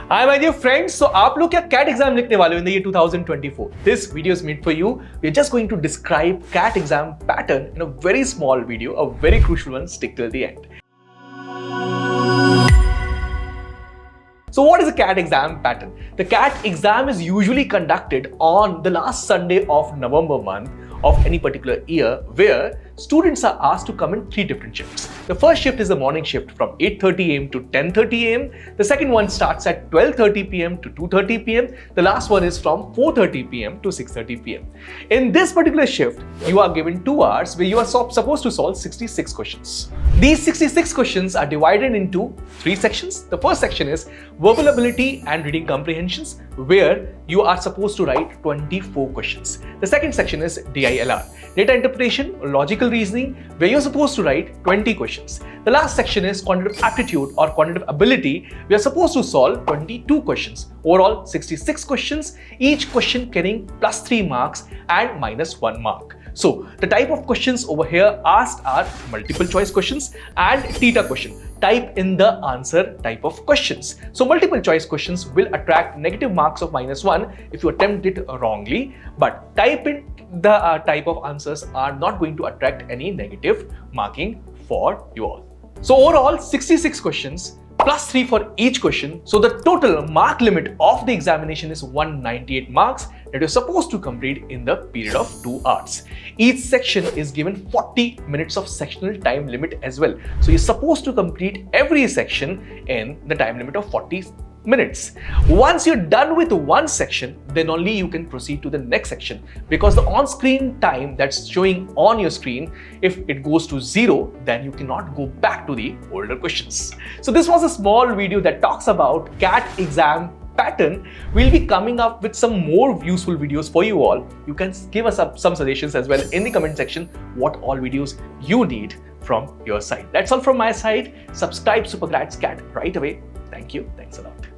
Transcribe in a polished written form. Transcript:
Hi my dear friends, so आप लोग क्या CAT exam लिखने वाले हो in the year 2024? This video is made for you. We are just going to describe CAT exam pattern in a very small video, a very crucial one. Stick till the end. So what is a CAT exam pattern? The CAT exam is usually conducted on the last Sunday of November month of any particular year, where students are asked to come in 3 different shifts. The first shift is the morning shift from 8:30 am to 10:30 am. The second one starts at 12:30 pm to 2:30 pm. The last one is from 4:30 pm to 6:30 pm. In this particular shift, you are given 2 hours where you are supposed to solve 66 questions. These 66 questions are divided into 3 sections. The first section is verbal ability and reading comprehensions, where you are supposed to write 24 questions. The second section is DILR, data interpretation, logical reasoning, where you're supposed to write 20 questions. The last section is quantitative aptitude or quantitative ability. We are supposed to solve 22 questions. Overall, 66 questions, each question carrying +3 marks and -1 mark. So, the type of questions over here asked are multiple choice questions and theta question. Type in the answer type of questions. So, multiple choice questions will attract negative marks of -1 if you attempt it wrongly, but type in the type of answers are not going to attract any negative marking for you all. So, overall, 66 questions. +3 for each question. So the total mark limit of the examination is 198 marks that you're supposed to complete in the period of 2 hours. Each section is given 40 minutes of sectional time limit as well. So you're supposed to complete every section in the time limit of 40 minutes. Once you're done with one section, then only you can proceed to the next section, because the on-screen time that's showing on your screen, if it goes to 0, then you cannot go back to the older questions. So this was a small video that talks about CAT exam pattern. We'll be coming up with some more useful videos for you all. You can give us some suggestions as well in the comment section what all videos you need from your side. That's all from my side. Subscribe SuperGrads CAT right away. Thank you. Thanks a lot.